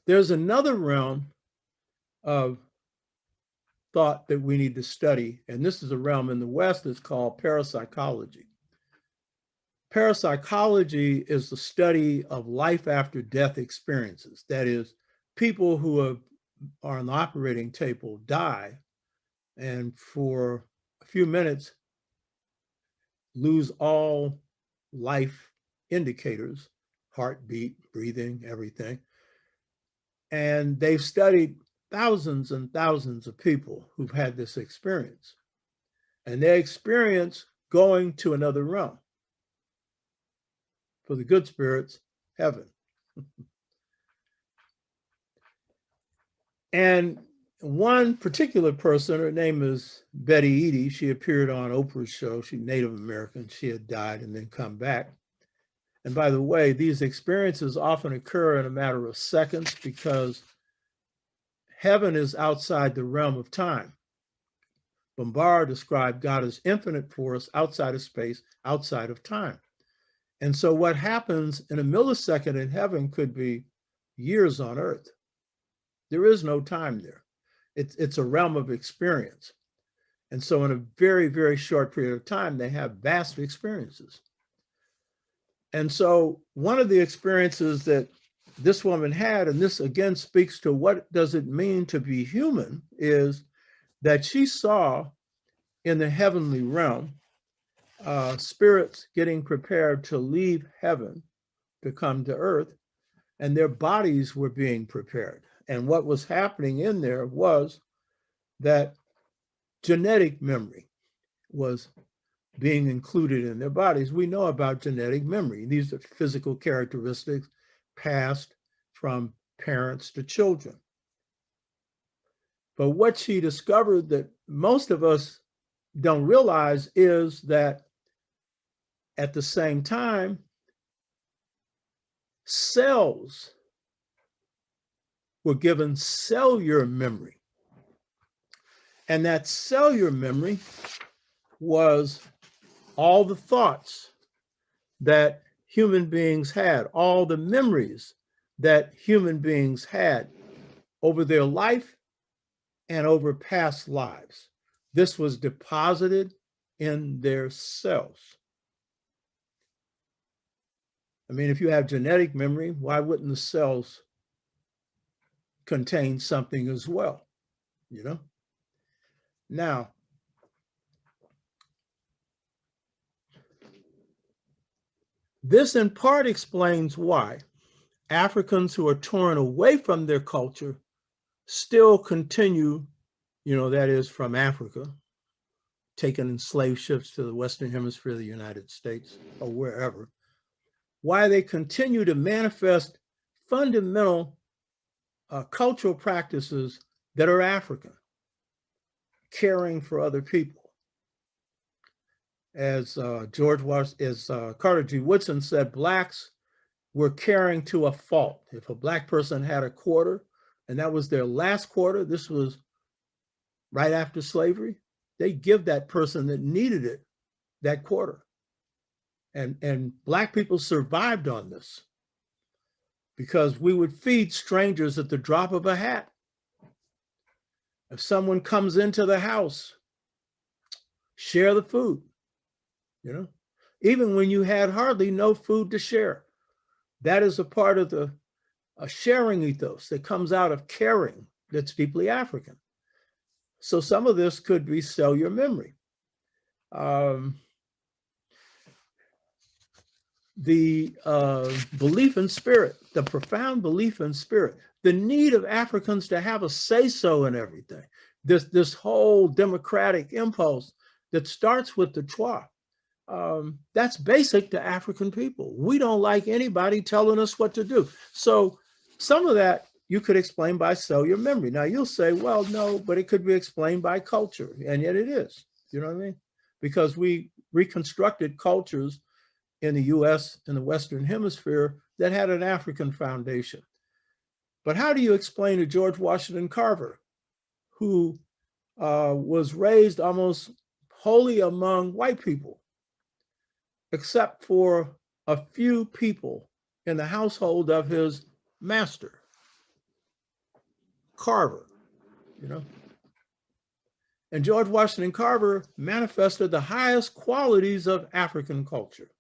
There's another realm of thought that we need to study, and this is a realm in the West that's called parapsychology. Parapsychology is the study of life after death experiences. That is, people who are on the operating table die, and for a few minutes lose all life indicators, heartbeat, breathing, everything. And they've studied thousands and thousands of people who've had this experience. And they experience going to another realm. For the good spirits, heaven. And one particular person, her name is Betty Eady. She appeared on Oprah's show. She's Native American. She had died and then come back. And by the way, these experiences often occur in a matter of seconds because heaven is outside the realm of time. Bombard described God as infinite force outside of space, outside of time. And so what happens in a millisecond in heaven could be years on earth. There is no time there. It's a realm of experience. And so in a very, very short period of time, they have vast experiences. And so one of the experiences that this woman had, and this again speaks to what does it mean to be human, is that she saw in the heavenly realm spirits getting prepared to leave heaven to come to earth, and their bodies were being prepared. And what was happening in there was that genetic memory was being included in their bodies. We know about genetic memory. These are physical characteristics passed from parents to children. But what she discovered that most of us don't realize is that at the same time, cells were given cellular memory. And that cellular memory was all the thoughts that human beings had, all the memories that human beings had over their life and over past lives. This was deposited in their cells. I mean, if you have genetic memory, why wouldn't the cells contain something as well, you know? Now, this in part explains why Africans who are torn away from their culture still continue, you know, that is from Africa, taken in slave ships to the Western Hemisphere of the United States or wherever, why they continue to manifest fundamental cultural practices that are African, caring for other people. As Carter G. Woodson said, Blacks were caring to a fault. If a Black person had a quarter and that was their last quarter, this was right after slavery, they give that person that needed it that quarter. And Black people survived on this because we would feed strangers at the drop of a hat. If someone comes into the house, share the food, you know, even when you had hardly no food to share. That is a part of the sharing ethos that comes out of caring that's deeply African. So some of this could be cellular memory. The belief in spirit, the profound belief in spirit, the need of Africans to have a say-so in everything, this whole democratic impulse that starts with the Twa, that's basic to African people. We don't like anybody telling us what to do. So some of that you could explain by cellular memory. Now you'll say, well, no, but it could be explained by culture, and yet it is, you know what I mean? Because we reconstructed cultures in the US, in the Western Hemisphere, that had an African foundation. But how do you explain to George Washington Carver, who was raised almost wholly among white people, except for a few people in the household of his master? Carver, you know. And George Washington Carver manifested the highest qualities of African culture.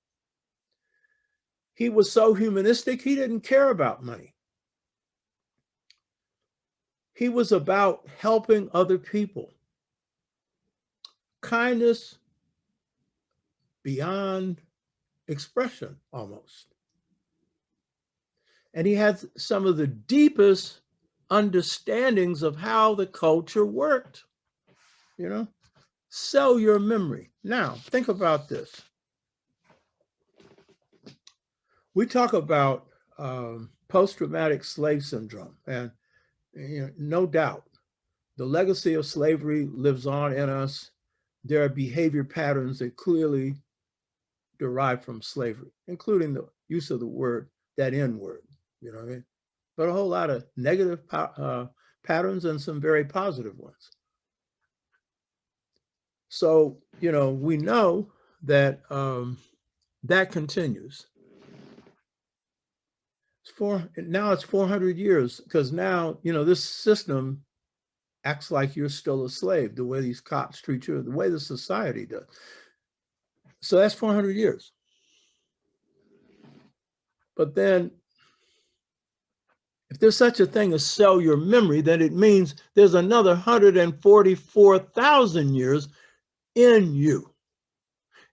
He was so humanistic, he didn't care about money. He was about helping other people. Kindness beyond expression, almost. And he had some of the deepest understandings of how the culture worked, you know. Sell your memory. Now, think about this. We talk about post-traumatic slave syndrome, and you know, no doubt, the legacy of slavery lives on in us. There are behavior patterns that clearly derive from slavery, including the use of the word, that N word, you know what I mean? But a whole lot of negative patterns and some very positive ones. So, you know, we know that that continues. Now it's 400 years, because now, you know, this system acts like you're still a slave, the way these cops treat you, the way the society does. So that's 400 years. But then if there's such a thing as sell your memory, then it means there's another 144,000 years in you.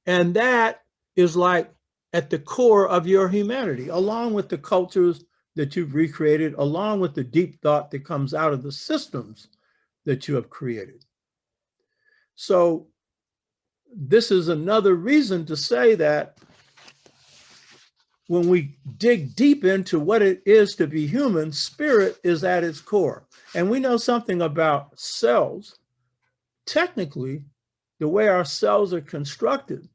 And that is like at the core of your humanity, along with the cultures that you've recreated, along with the deep thought that comes out of the systems that you have created. So this is another reason to say that when we dig deep into what it is to be human, spirit is at its core. And we know something about cells. Technically, the way our cells are constructed,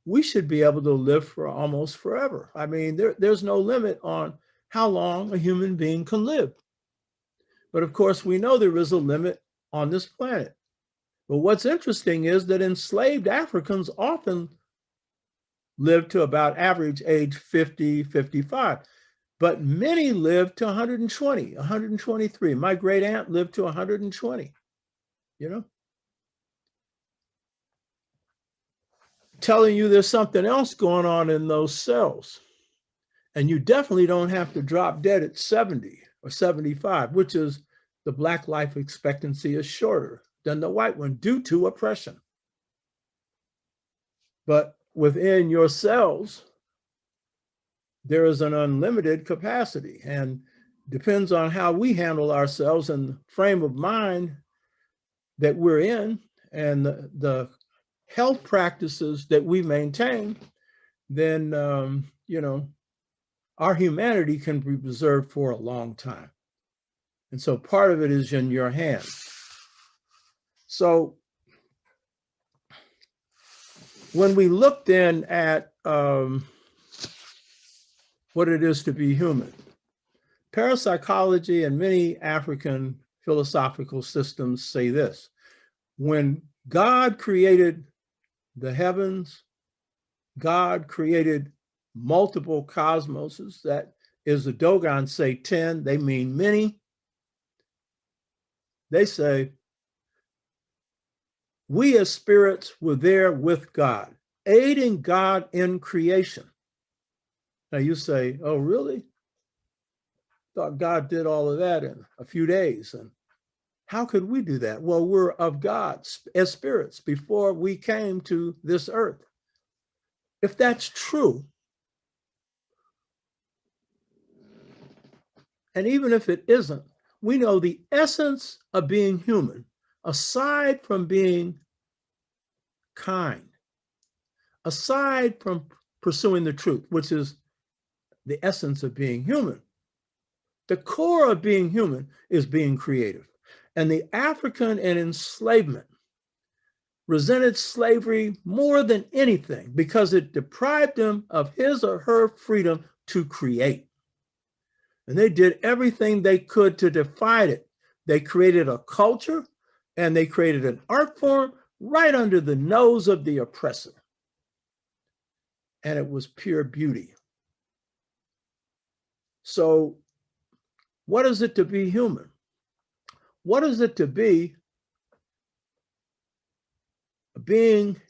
we should be able to live for almost forever. I mean, there's no limit on how long a human being can live. But of course, we know there is a limit on this planet. But what's interesting is that enslaved Africans often lived to about average age 50, 55. But many lived to 120, 123. My great aunt lived to 120, you know? Telling you there's something else going on in those cells. And you definitely don't have to drop dead at 70 or 75, which is the Black life expectancy is shorter than the white one due to oppression. But within your cells, there is an unlimited capacity, and depends on how we handle ourselves and the frame of mind that we're in and the health practices that we maintain, then, you know, our humanity can be preserved for a long time. And so part of it is in your hands. So when we look then at what it is to be human, parapsychology and many African philosophical systems say this: when God created the heavens, God created multiple cosmoses. That is, the Dogon say 10, they mean many. They say, we as spirits were there with God, aiding God in creation. Now you say, oh, really? Thought God did all of that in a few days. And how could we do that? Well, we're of God as spirits before we came to this earth. If that's true, and even if it isn't, we know the essence of being human, aside from being kind, aside from pursuing the truth, which is the essence of being human. The core of being human is being creative. And the African enslavement resented slavery more than anything because it deprived them of his or her freedom to create. And they did everything they could to defy it. They created a culture and they created an art form right under the nose of the oppressor. And it was pure beauty. So what is it to be human? what is it to be a being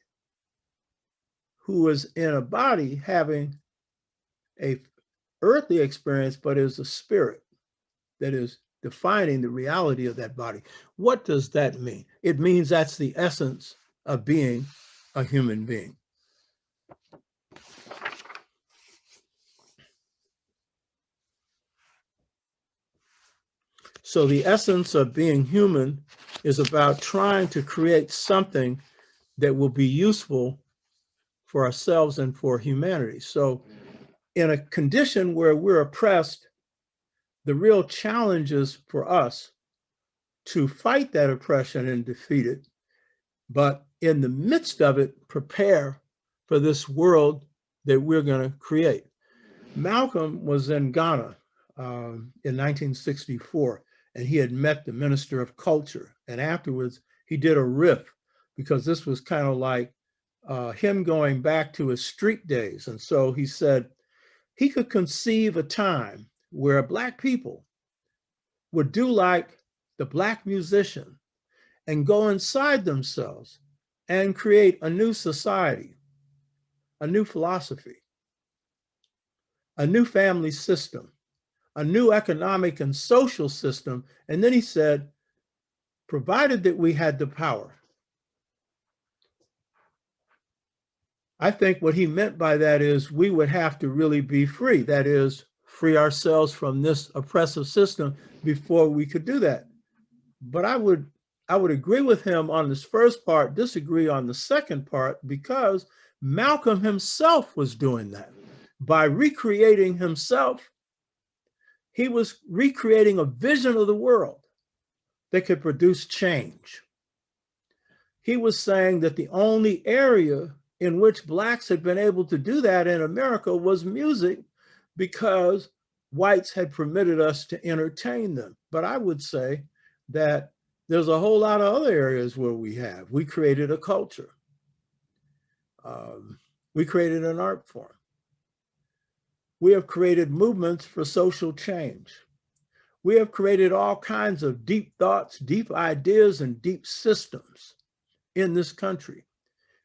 who is in a body having a earthly experience, but is a spirit that is defining the reality of that body? What does that mean? It means that's the essence of being a human being. So the essence of being human is about trying to create something that will be useful for ourselves and for humanity. So in a condition where we're oppressed, the real challenge is for us to fight that oppression and defeat it, but in the midst of it, prepare for this world that we're going to create. Malcolm was in Ghana in 1964, and he had met the Minister of Culture. And afterwards, he did a riff, because this was kind of like him going back to his street days. And so he said he could conceive a time where Black people would do like the Black musician and go inside themselves and create a new society, a new philosophy, a new family system, a new economic and social system. And then he said, provided that we had the power. I think what he meant by that is we would have to really be free. That is, free ourselves from this oppressive system before we could do that. But I would agree with him on this first part, disagree on the second part, because Malcolm himself was doing that. By recreating himself, he was recreating a vision of the world that could produce change. He was saying that the only area in which Blacks had been able to do that in America was music, because whites had permitted us to entertain them. But I would say that there's a whole lot of other areas where we created a culture. We created an art form. We have created movements for social change. We have created all kinds of deep thoughts, deep ideas, and deep systems in this country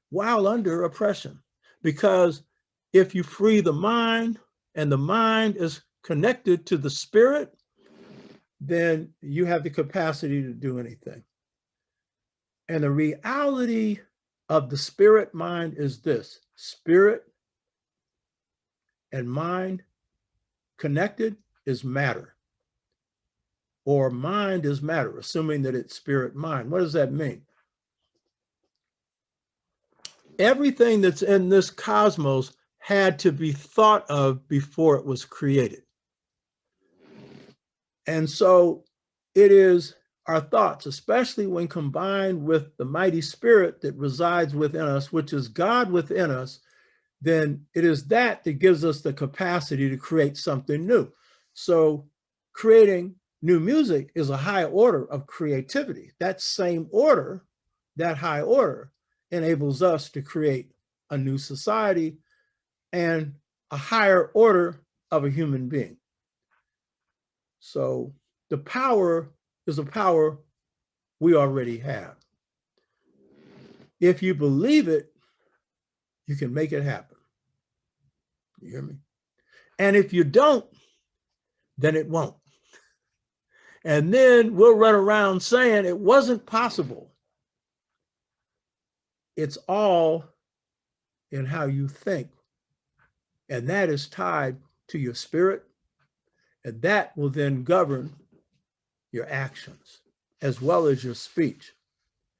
while under oppression. Because if you free the mind, and the mind is connected to the spirit, then you have the capacity to do anything. And the reality of the spirit mind is this: spirit and mind connected is matter, or mind is matter, assuming that it's spirit mind. What does that mean? Everything that's in this cosmos had to be thought of before it was created. And so it is our thoughts, especially when combined with the mighty spirit that resides within us, which is God within us, then it is that that gives us the capacity to create something new. So creating new music is a high order of creativity. That same order, that high order, enables us to create a new society and a higher order of a human being. So the power is a power we already have. If you believe it, you can make it happen. You hear me? And if you don't, then it won't. And then we'll run around saying it wasn't possible. It's all in how you think. And that is tied to your spirit. And that will then govern your actions as well as your speech.